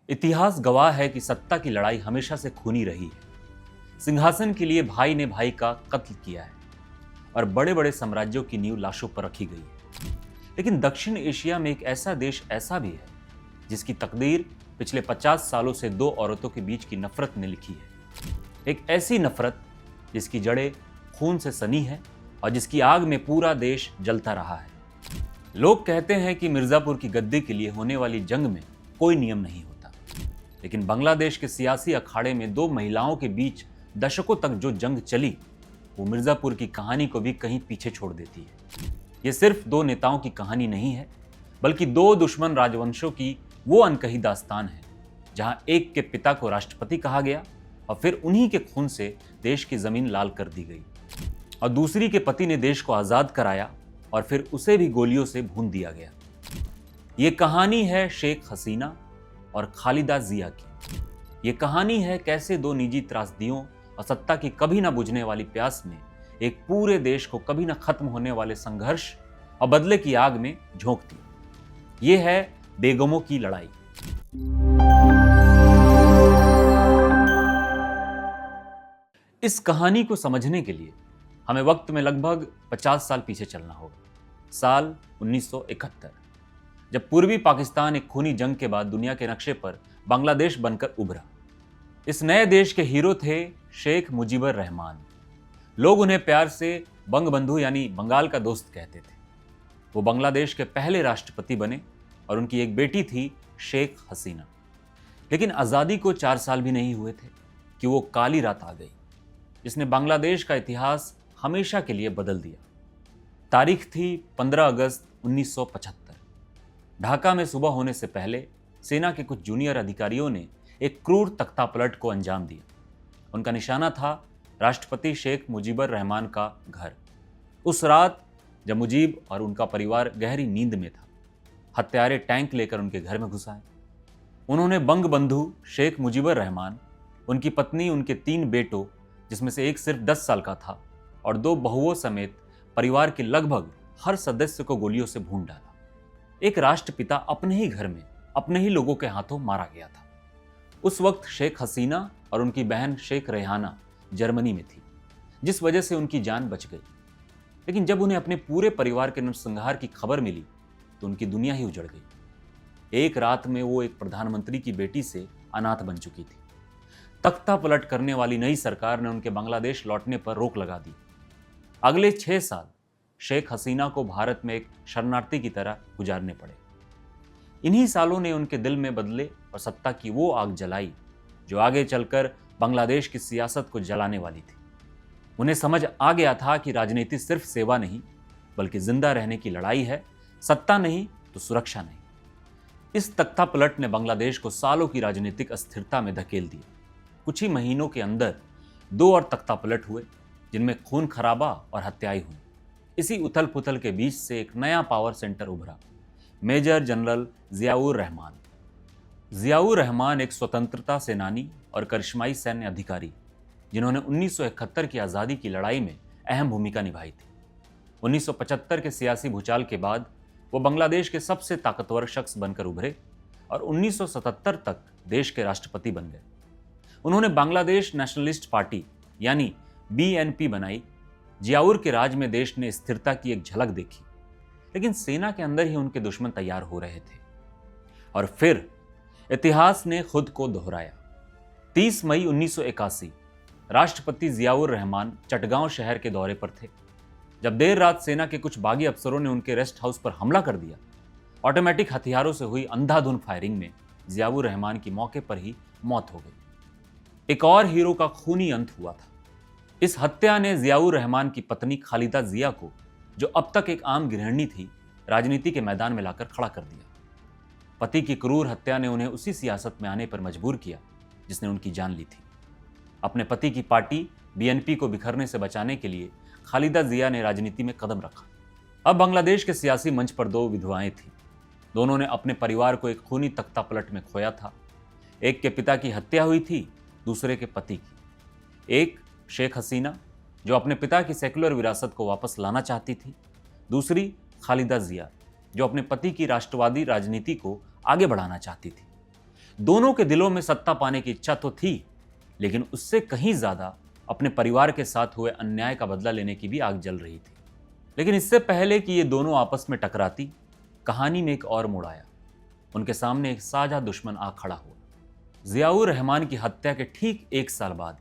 इतिहास गवाह है कि सत्ता की लड़ाई हमेशा से खूनी रही है। सिंहासन के लिए भाई ने भाई का कत्ल किया है और बड़े बड़े साम्राज्यों की नींव लाशों पर रखी गई है। लेकिन दक्षिण एशिया में एक ऐसा देश ऐसा भी है जिसकी तकदीर पिछले 50 सालों से दो औरतों के बीच की नफरत ने लिखी है। एक ऐसी नफरत जिसकी जड़ें खून से सनी है और जिसकी आग में पूरा देश जलता रहा है। लोग कहते हैं कि मिर्जापुर की गद्दी के लिए होने वाली जंग में कोई नियम नहीं होता, लेकिन बांग्लादेश के सियासी अखाड़े में दो महिलाओं के बीच दशकों तक जो जंग चली वो मिर्जापुर की कहानी को भी कहीं पीछे छोड़ देती है। ये सिर्फ दो नेताओं की कहानी नहीं है, बल्कि दो दुश्मन राजवंशों की वो अनकही दास्तान है, जहां एक के पिता को राष्ट्रपति कहा गया और फिर उन्हीं के खून से देश की जमीन लाल कर दी गई, और दूसरी के पति ने देश को आजाद कराया और फिर उसे भी गोलियों से भून दिया गया। ये कहानी है शेख हसीना और खालिदा जिया की। ये कहानी है कैसे दो निजी त्रासदियों और सत्ता की कभी ना बुझने वाली प्यास ने एक पूरे देश को कभी ना खत्म होने वाले संघर्ष और बदले की आग में झोंक दिया। ये है बेगमों की लड़ाई। इस कहानी को समझने के लिए हमें वक्त में लगभग 50 साल पीछे चलना होगा। साल 1971, जब पूर्वी पाकिस्तान एक खूनी जंग के बाद दुनिया के नक्शे पर बांग्लादेश बनकर उभरा। इस नए देश के हीरो थे शेख मुजीबुर रहमान। लोग उन्हें प्यार से बंगबंधु यानी बंगाल का दोस्त कहते थे। वो बांग्लादेश के पहले राष्ट्रपति बने और उनकी एक बेटी थी शेख हसीना। लेकिन आज़ादी को 4 साल भी नहीं हुए थे कि वो काली रात आ गई, जिसने बांग्लादेश का इतिहास हमेशा के लिए बदल दिया। तारीख थी 15 अगस्त 1975। ढाका में सुबह होने से पहले सेना के कुछ जूनियर अधिकारियों ने एक क्रूर तख्तापलट को अंजाम दिया। उनका निशाना था राष्ट्रपति शेख मुजीबुर रहमान का घर। उस रात जब मुजीब और उनका परिवार गहरी नींद में था, हत्यारे टैंक लेकर उनके घर में घुस आए। उन्होंने बंगबंधु शेख मुजीबुर रहमान, उनकी पत्नी, उनके 3 बेटों जिसमें से एक सिर्फ 10 साल का था, और 2 बहुओं समेत परिवार के लगभग हर सदस्य को गोलियों से भून डाला। एक राष्ट्रपिता अपने ही घर में अपने ही लोगों के हाथों मारा गया था। उस वक्त शेख हसीना और उनकी बहन शेख रेहाना जर्मनी में थी, जिस वजह से उनकी जान बच गई। लेकिन जब उन्हें अपने पूरे परिवार के नरसंहार की खबर मिली तो उनकी दुनिया ही उजड़ गई। एक रात में वो एक प्रधानमंत्री की बेटी से अनाथ बन चुकी थी। तख्ता पलट करने वाली नई सरकार ने उनके बांग्लादेश लौटने पर रोक लगा दी। अगले 6 साल शेख हसीना को भारत में एक शरणार्थी की तरह गुजारने पड़े। इन्हीं सालों ने उनके दिल में बदले और सत्ता की वो आग जलाई जो आगे चलकर बांग्लादेश की सियासत को जलाने वाली थी। उन्हें समझ आ गया था कि राजनीति सिर्फ सेवा नहीं, बल्कि जिंदा रहने की लड़ाई है, सत्ता नहीं तो सुरक्षा नहीं। इस तख्तापलट ने बांग्लादेश को सालों की राजनीतिक अस्थिरता में धकेल दिया। कुछ ही महीनों के अंदर 2 और तख्तापलट हुए, जिनमें खून खराबा और हत्याएं हुई। इसी उथल पुथल के बीच से एक नया पावर सेंटर उभरा, मेजर जनरल जियाउर रहमान। जियाउर रहमान एक स्वतंत्रता सेनानी और करिश्माई सैन्य अधिकारी, जिन्होंने 1971 की आज़ादी की लड़ाई में अहम भूमिका निभाई थी। 1975 के सियासी भूचाल के बाद वो बांग्लादेश के सबसे ताकतवर शख्स बनकर उभरे और 1977 तक देश के राष्ट्रपति बन गए। उन्होंने बांग्लादेश नेशनलिस्ट पार्टी यानी BNP बनाई। जियाउर के राज में देश ने स्थिरता की एक झलक देखी, लेकिन सेना के अंदर ही उनके दुश्मन तैयार हो रहे थे। और फिर इतिहास ने खुद को दोहराया। 30 मई 1981 राष्ट्रपति जियाउर रहमान चटगांव शहर के दौरे पर थे, जब देर रात सेना के कुछ बागी अफसरों ने उनके रेस्ट हाउस पर हमला कर दिया। ऑटोमेटिक हथियारों से हुई अंधाधुंध फायरिंग में जियाउर रहमान की मौके पर ही मौत हो गई। एक और हीरो का खूनी अंत हुआ था। इस हत्या ने जियाउर रहमान की पत्नी खालिदा जिया को, जो अब तक एक आम गृहिणी थी, राजनीति के मैदान में लाकर खड़ा कर दिया। पति की क्रूर हत्या ने उन्हें उसी सियासत में आने पर मजबूर किया जिसने उनकी जान ली थी। अपने पति की पार्टी BNP को बिखरने से बचाने के लिए खालिदा जिया ने राजनीति में कदम रखा। अब बांग्लादेश के सियासी मंच पर 2 विधवाएं थीं। दोनों ने अपने परिवार को एक खूनी तख्तापलट में खोया था। एक के पिता की हत्या हुई थी, दूसरे के पति की। एक शेख हसीना, जो अपने पिता की सेकुलर विरासत को वापस लाना चाहती थी। दूसरी खालिदा जिया, जो अपने पति की राष्ट्रवादी राजनीति को आगे बढ़ाना चाहती थी। दोनों के दिलों में सत्ता पाने की इच्छा तो थी, लेकिन उससे कहीं ज्यादा अपने परिवार के साथ हुए अन्याय का बदला लेने की भी आग जल रही थी। लेकिन इससे पहले कि ये दोनों आपस में टकराती, कहानी में एक और मोड़ आया। उनके सामने एक साझा दुश्मन आ खड़ा हुआ। जियाउर रहमान की हत्या के ठीक एक साल बाद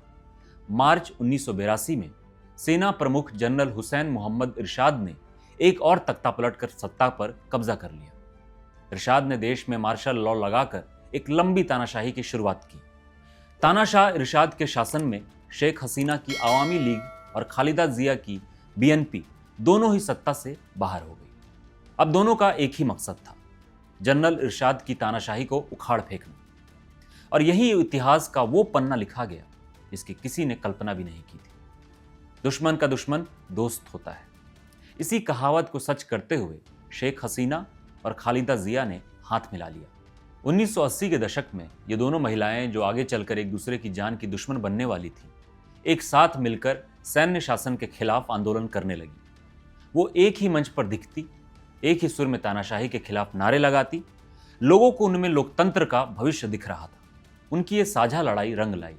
मार्च 1982 में सेना प्रमुख जनरल हुसैन मोहम्मद इरशाद ने एक और तख्ता पलटकर सत्ता पर कब्जा कर लिया। इरशाद ने देश में मार्शल लॉ लगाकर एक लंबी तानाशाही की शुरुआत की। तानाशाह इरशाद के शासन में शेख हसीना की आवामी लीग और खालिदा जिया की बीएनपी दोनों ही सत्ता से बाहर हो गई। अब दोनों का एक ही मकसद था, जनरल इरशाद की तानाशाही को उखाड़ फेंकना। और यही इतिहास का वो पन्ना लिखा गया जिसकी किसी ने कल्पना भी नहीं की थी। दुश्मन का दुश्मन दोस्त होता है। इसी कहावत को सच करते हुए शेख हसीना और खालिदा जिया ने हाथ मिला लिया। 1980 के दशक में ये दोनों महिलाएं, जो आगे चलकर एक दूसरे की जान की दुश्मन बनने वाली थी, एक साथ मिलकर सैन्य शासन के खिलाफ आंदोलन करने लगी। वो एक ही मंच पर दिखती, एक ही सुर में तानाशाही के खिलाफ नारे लगाती। लोगों को उनमें लोकतंत्र का भविष्य दिख रहा था। उनकी ये साझा लड़ाई रंग लाई।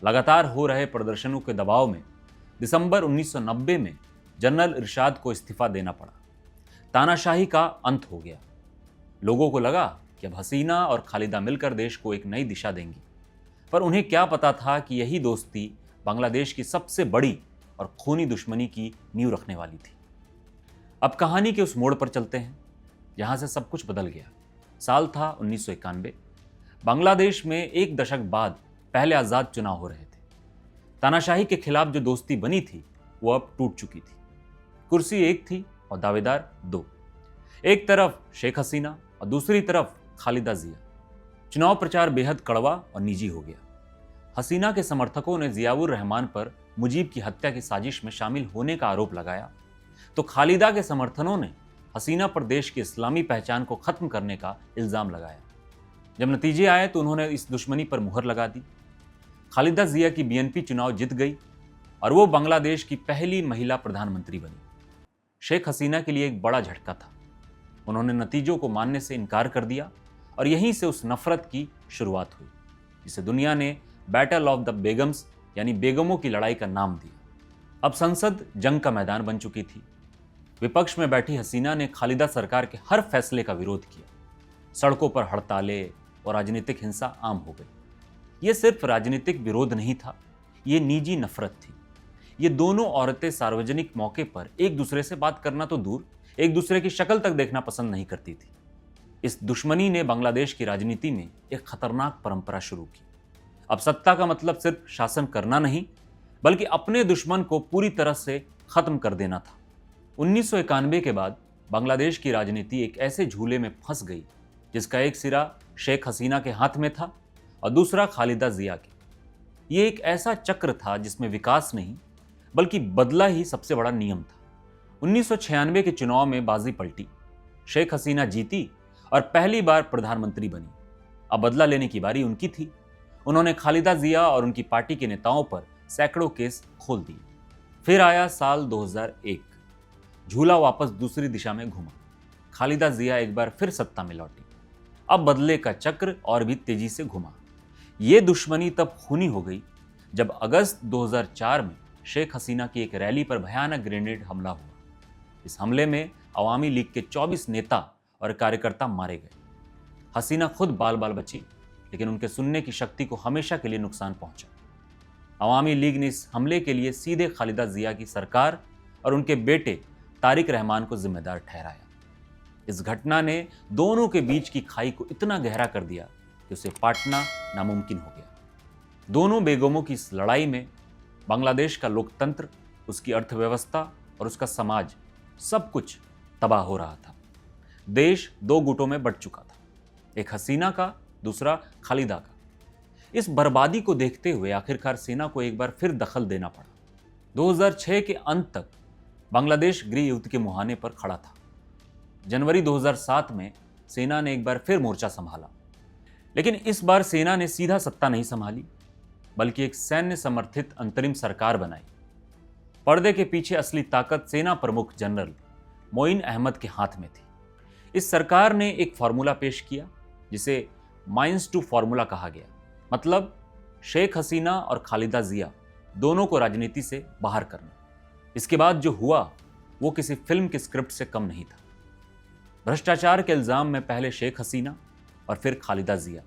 लगातार हो रहे प्रदर्शनों के दबाव में दिसंबर 1990 में जनरल इरशाद को इस्तीफा देना पड़ा। तानाशाही का अंत हो गया। लोगों को लगा कि अब हसीना और खालिदा मिलकर देश को एक नई दिशा देंगी, पर उन्हें क्या पता था कि यही दोस्ती बांग्लादेश की सबसे बड़ी और खूनी दुश्मनी की नींव रखने वाली थी। अब कहानी के उस मोड़ पर चलते हैं जहां से सब कुछ बदल गया। साल था 1991। बांग्लादेश में एक दशक बाद पहले आज़ाद चुनाव हो रहे थे। तानाशाही के खिलाफ जो दोस्ती बनी थी वो अब टूट चुकी थी। कुर्सी एक थी और दावेदार दो। एक तरफ शेख हसीना और दूसरी तरफ खालिदा जिया। चुनाव प्रचार बेहद कड़वा और निजी हो गया। हसीना के समर्थकों ने जियाउर रहमान पर मुजीब की हत्या की साजिश में शामिल होने का आरोप लगाया, तो खालिदा के समर्थनों ने हसीना पर देश की इस्लामी पहचान को खत्म करने का इल्जाम लगाया। जब नतीजे आए तो उन्होंने इस दुश्मनी पर मुहर लगा दी। खालिदा जिया की बीएनपी चुनाव जीत गई और वो बांग्लादेश की पहली महिला प्रधानमंत्री बनी। शेख हसीना के लिए एक बड़ा झटका था। उन्होंने नतीजों को मानने से इनकार कर दिया और यहीं से उस नफरत की शुरुआत हुई जिसे दुनिया ने बैटल ऑफ द बेगम्स यानी बेगमों की लड़ाई का नाम दिया। अब संसद जंग का मैदान बन चुकी थी। विपक्ष में बैठी हसीना ने खालिदा सरकार के हर फैसले का विरोध किया। सड़कों पर हड़तालें और राजनीतिक हिंसा आम हो गई। ये सिर्फ राजनीतिक विरोध नहीं था, ये निजी नफरत थी। ये दोनों औरतें सार्वजनिक मौके पर एक दूसरे से बात करना तो दूर, एक दूसरे की शक्ल तक देखना पसंद नहीं करती थी। इस दुश्मनी ने बांग्लादेश की राजनीति में एक खतरनाक परंपरा शुरू की। अब सत्ता का मतलब सिर्फ शासन करना नहीं, बल्कि अपने दुश्मन को पूरी तरह से खत्म कर देना था। 1991 के बाद बांग्लादेश की राजनीति एक ऐसे झूले में फंस गई जिसका एक सिरा शेख हसीना के हाथ में था और दूसरा खालिदा जिया के। ये एक ऐसा चक्र था जिसमें विकास नहीं बल्कि बदला ही सबसे बड़ा नियम था। 1996 के चुनाव में बाजी पलटी। शेख हसीना जीती और पहली बार प्रधानमंत्री बनी। अब बदला लेने की बारी उनकी थी। उन्होंने खालिदा जिया और उनकी पार्टी के नेताओं पर सैकड़ों केस खोल दिए। फिर आया साल 2001। झूला वापस दूसरी दिशा में घुमा। खालिदा जिया एक बार फिर सत्ता में लौटी। अब बदले का चक्र और भी तेजी से घुमा। ये दुश्मनी तब खूनी हो गई जब अगस्त 2004 में शेख हसीना की एक रैली पर भयानक ग्रेनेड हमला हुआ। इस हमले में अवामी लीग के 24 नेता और कार्यकर्ता मारे गए। हसीना खुद बाल बाल बची, लेकिन उनके सुनने की शक्ति को हमेशा के लिए नुकसान पहुंचा। अवामी लीग ने इस हमले के लिए सीधे खालिदा जिया की सरकार और उनके बेटे तारिक रहमान को जिम्मेदार ठहराया। इस घटना ने दोनों के बीच की खाई को इतना गहरा कर दिया कि उसे पाटना नामुमकिन हो गया। दोनों बेगमों की इस लड़ाई में बांग्लादेश का लोकतंत्र, उसकी अर्थव्यवस्था और उसका समाज सब कुछ तबाह हो रहा था। देश दो गुटों में बंट चुका था, एक हसीना का, दूसरा खालिदा का। इस बर्बादी को देखते हुए आखिरकार सेना को एक बार फिर दखल देना पड़ा। 2006 के अंत तक बांग्लादेश गृह युद्ध के मुहाने पर खड़ा था। जनवरी 2007 में सेना ने एक बार फिर मोर्चा संभाला, लेकिन इस बार सेना ने सीधा सत्ता नहीं संभाली, बल्कि एक सैन्य समर्थित अंतरिम सरकार बनाई। पर्दे के पीछे असली ताकत सेना प्रमुख जनरल मोइन अहमद के हाथ में थी। इस सरकार ने एक फॉर्मूला पेश किया जिसे माइंस टू फॉर्मूला कहा गया। मतलब शेख हसीना और खालिदा जिया दोनों को राजनीति से बाहर करना। इसके बाद जो हुआ वो किसी फिल्म के स्क्रिप्ट से कम नहीं था। भ्रष्टाचार के इल्जाम में पहले शेख हसीना और फिर खालिदा जिया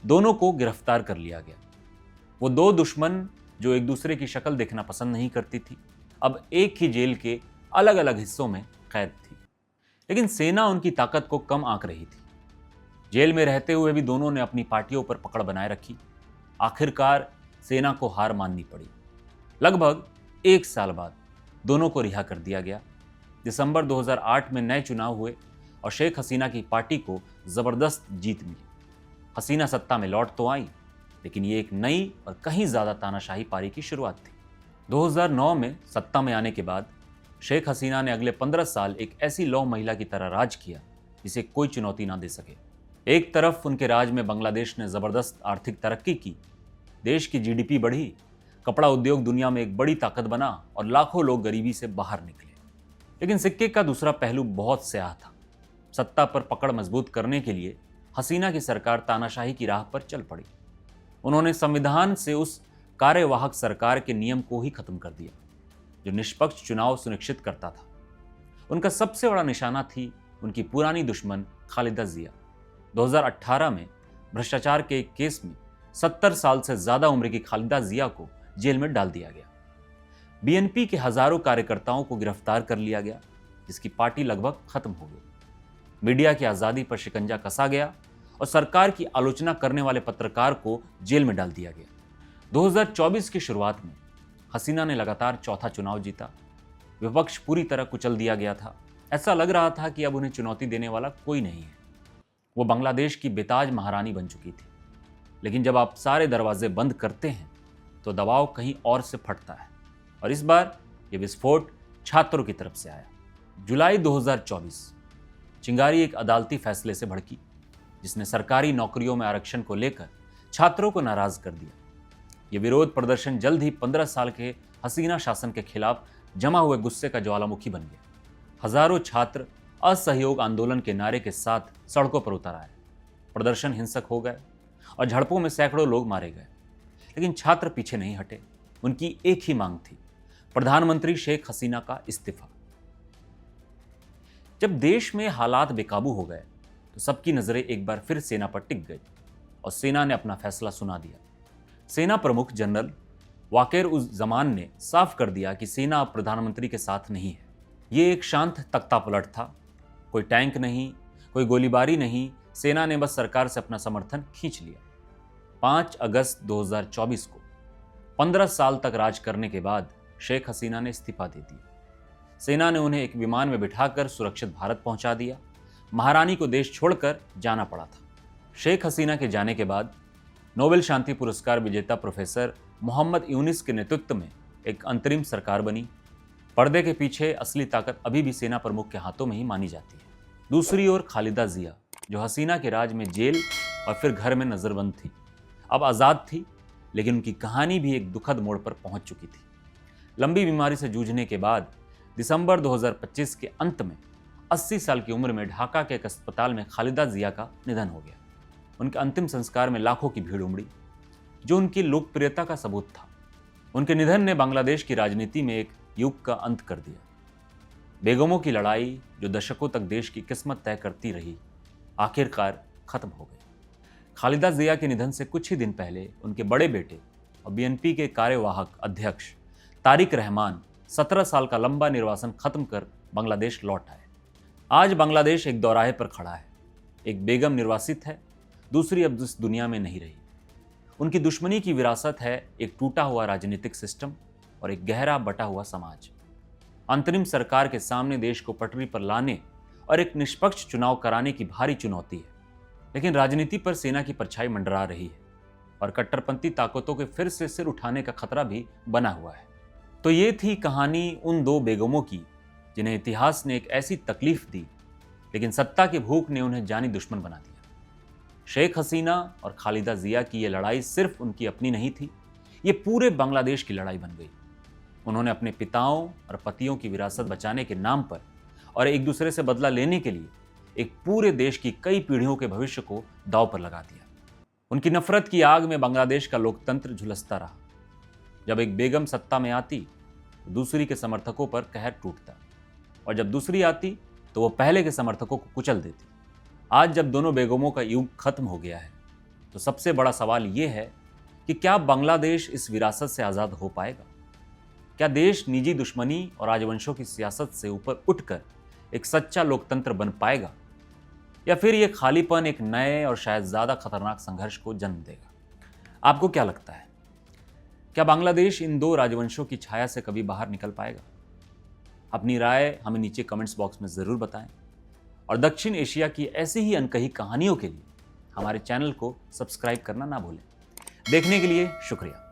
दोनों को गिरफ्तार कर लिया गया। वो दो दुश्मन जो एक दूसरे की शक्ल देखना पसंद नहीं करती थी, अब एक ही जेल के अलग अलग हिस्सों में कैद थी। लेकिन सेना उनकी ताकत को कम आंक रही थी। जेल में रहते हुए भी दोनों ने अपनी पार्टियों पर पकड़ बनाए रखी। आखिरकार सेना को हार माननी पड़ी। लगभग 1 साल बाद दोनों को रिहा कर दिया गया। दिसंबर 2008 में नए चुनाव हुए और शेख हसीना की पार्टी को जबरदस्त जीत मिली। हसीना सत्ता में लौट तो आई, लेकिन ये एक नई और कहीं ज्यादा तानाशाही पारी की शुरुआत थी। 2009 में सत्ता में आने के बाद शेख हसीना ने अगले 15 साल एक ऐसी लौह महिला की तरह राज किया जिसे कोई चुनौती ना दे सके। एक तरफ उनके राज में बांग्लादेश ने जबरदस्त आर्थिक तरक्की की, देश की जीडीपी बढ़ी, कपड़ा उद्योग दुनिया में एक बड़ी ताकत बना और लाखों लोग गरीबी से बाहर निकले। लेकिन सिक्के का दूसरा पहलू बहुत स्याह था। सत्ता पर पकड़ मजबूत करने के लिए हसीना की सरकार तानाशाही की राह पर चल पड़ी। उन्होंने संविधान से उस कार्यवाहक सरकार के नियम को ही खत्म कर दिया जो निष्पक्ष चुनाव सुनिश्चित करता था। उनका सबसे बड़ा निशाना थी उनकी पुरानी दुश्मन खालिदा जिया। 2018 में भ्रष्टाचार के एक केस में 70 साल से ज्यादा उम्र की खालिदा जिया को जेल में डाल दिया गया। बीएनपी के हजारों कार्यकर्ताओं को गिरफ्तार कर लिया गया, जिसकी पार्टी लगभग खत्म हो गई। मीडिया की आजादी पर शिकंजा कसा गया और सरकार की आलोचना करने वाले पत्रकार को जेल में डाल दिया गया। 2024 की शुरुआत में हसीना ने लगातार चौथा चुनाव जीता। विपक्ष पूरी तरह कुचल दिया गया था। ऐसा लग रहा था कि अब उन्हें चुनौती देने वाला कोई नहीं है। वो बांग्लादेश की बेताज महारानी बन चुकी थी। लेकिन जब आप सारे दरवाजे बंद करते हैं तो दबाव कहीं और से फटता है, और इस बार ये विस्फोट छात्रों की तरफ से आया। जुलाई 2024 चिंगारी एक अदालती फैसले से भड़की जिसने सरकारी नौकरियों में आरक्षण को लेकर छात्रों को नाराज कर दिया। ये विरोध प्रदर्शन जल्द ही 15 साल के हसीना शासन के खिलाफ जमा हुए गुस्से का ज्वालामुखी बन गया। हजारों छात्र असहयोग आंदोलन के नारे के साथ सड़कों पर उतर आए। प्रदर्शन हिंसक हो गए और झड़पों में सैकड़ों लोग मारे गए। लेकिन छात्र पीछे नहीं हटे। उनकी एक ही मांग थी, प्रधानमंत्री शेख हसीना का इस्तीफा। जब देश में हालात बेकाबू हो गए तो सबकी नजरें एक बार फिर सेना पर टिक गई और सेना ने अपना फैसला सुना दिया। सेना प्रमुख जनरल वाकेर उज जमान ने साफ कर दिया कि सेना अब प्रधानमंत्री के साथ नहीं है। ये एक शांत तख्तापलट था। कोई टैंक नहीं, कोई गोलीबारी नहीं। सेना ने बस सरकार से अपना समर्थन खींच लिया। 5 अगस्त 2024 को 15 साल तक राज करने के बाद शेख हसीना ने इस्तीफा दे दिया। सेना ने उन्हें एक विमान में बिठाकर सुरक्षित भारत पहुंचा दिया। महारानी को देश छोड़कर जाना पड़ा था। शेख हसीना के जाने के बाद नोबेल शांति पुरस्कार विजेता प्रोफेसर मोहम्मद यूनिस के नेतृत्व में एक अंतरिम सरकार बनी। पर्दे के पीछे असली ताकत अभी भी सेना प्रमुख के हाथों में ही मानी जाती है। दूसरी ओर खालिदा जिया, जो हसीना के राज में जेल और फिर घर में नजरबंद थी, अब आज़ाद थी, लेकिन उनकी कहानी भी एक दुखद मोड़ पर पहुंच चुकी थी। लंबी बीमारी से जूझने के बाद दिसंबर 2025 के अंत में 80 साल की उम्र में ढाका के एक अस्पताल में खालिदा जिया का निधन हो गया। उनके अंतिम संस्कार में लाखों की भीड़ उमड़ी, जो उनकी लोकप्रियता का सबूत था। उनके निधन ने बांग्लादेश की राजनीति में एक युग का अंत कर दिया। बेगमों की लड़ाई, जो दशकों तक देश की किस्मत तय करती रही, आखिरकार खत्म हो गई। खालिदा जिया के निधन से कुछ ही दिन पहले उनके बड़े बेटे और बीएनपी के कार्यवाहक अध्यक्ष तारिक रहमान 17 साल का लंबा निर्वासन खत्म कर बांग्लादेश लौट आए। आज बांग्लादेश एक दौराहे पर खड़ा है। एक बेगम निर्वासित है, दूसरी अब इस दुनिया में नहीं रही। उनकी दुश्मनी की विरासत है एक टूटा हुआ राजनीतिक सिस्टम और एक गहरा बटा हुआ समाज। अंतरिम सरकार के सामने देश को पटरी पर लाने और एक निष्पक्ष चुनाव कराने की भारी चुनौती है। लेकिन राजनीति पर सेना की परछाई मंडरा रही है और कट्टरपंथी ताकतों के फिर से सिर उठाने का खतरा भी बना हुआ है। तो ये थी कहानी उन दो बेगमों की जिन्हें इतिहास ने एक ऐसी तकलीफ दी, लेकिन सत्ता की भूख ने उन्हें जानी दुश्मन बना दिया। शेख हसीना और खालिदा जिया की ये लड़ाई सिर्फ उनकी अपनी नहीं थी, ये पूरे बांग्लादेश की लड़ाई बन गई। उन्होंने अपने पिताओं और पतियों की विरासत बचाने के नाम पर और एक दूसरे से बदला लेने के लिए एक पूरे देश की कई पीढ़ियों के भविष्य को दांव पर लगा दिया। उनकी नफरत की आग में बांग्लादेश का लोकतंत्र झुलसता रहा। जब एक बेगम सत्ता में आती तो दूसरी के समर्थकों पर कहर टूटता, और जब दूसरी आती तो वो पहले के समर्थकों को कुचल देती। आज जब दोनों बेगमों का युग खत्म हो गया है तो सबसे बड़ा सवाल ये है कि क्या बांग्लादेश इस विरासत से आज़ाद हो पाएगा? क्या देश निजी दुश्मनी और राजवंशों की सियासत से ऊपर उठकर एक सच्चा लोकतंत्र बन पाएगा, या फिर ये खालीपन एक नए और शायद ज़्यादा खतरनाक संघर्ष को जन्म देगा? आपको क्या लगता है? क्या बांग्लादेश इन दो राजवंशों की छाया से कभी बाहर निकल पाएगा? अपनी राय हमें नीचे कमेंट्स बॉक्स में ज़रूर बताएं, और दक्षिण एशिया की ऐसी ही अनकही कहानियों के लिए हमारे चैनल को सब्सक्राइब करना ना भूलें। देखने के लिए शुक्रिया।